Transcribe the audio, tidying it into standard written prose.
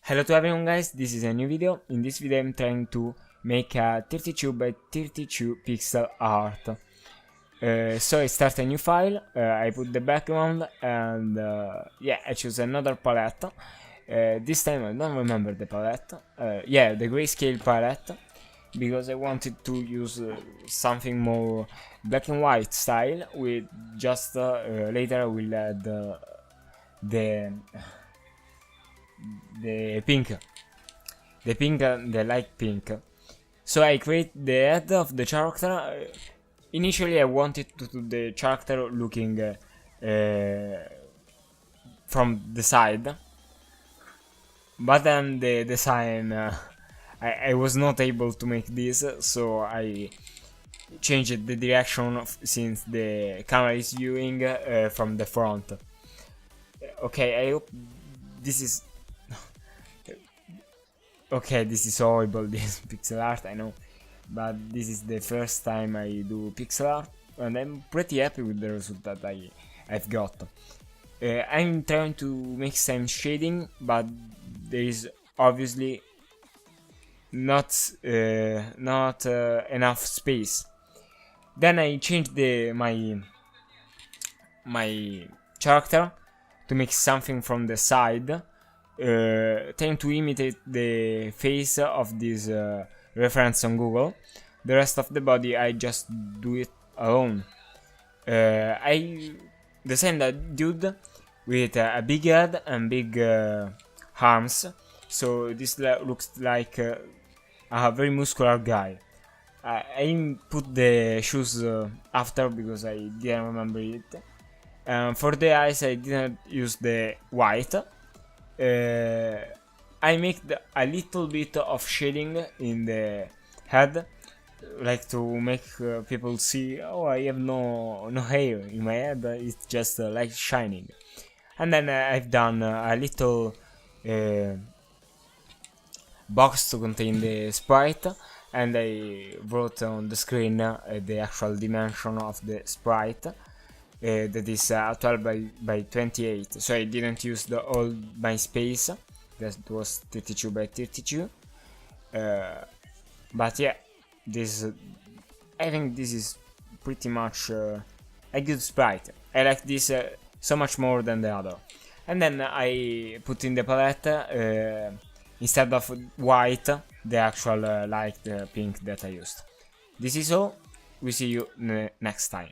Hello to everyone guys, this is a new video. In this video I'm trying to make a 32 by 32 pixel art. So I start a new file, I put the background and yeah, I choose another palette. This time I don't remember the palette. Yeah, the grayscale palette, because I wanted to use something more black and white style with just later I will add the pink, the light pink. So I create the head of the character. Initially I wanted to do the character looking from the side, but then the design I was not able to make this, so I changed the direction since the camera is viewing from the front. Okay, I hope this is okay, this is horrible, this pixel art, I know, but this is the first time I do pixel art, and I'm pretty happy with the result that I've got. I'm trying to make some shading, but there is obviously not enough space. Then I changed my character to make something from the side. Trying to imitate the face of this reference on Google. The rest of the body I just do it alone. I designed a dude with a big head and big arms, so this looks like a very muscular guy. I put the shoes after because I didn't remember it. For the eyes I didn't use the white. I make a little bit of shading in the head, like to make people see, oh, I have no hair in my head, it's just like shining. And then I've done a little box to contain the sprite, and I wrote on the screen the actual dimension of the sprite. That is 12 by 28, so I didn't use the all my space, that was 32 by 32. But yeah, this I think this is pretty much a good sprite. I like this so much more than the other. And then I put in the palette instead of white the actual light pink that I used. This is all. We see you next time.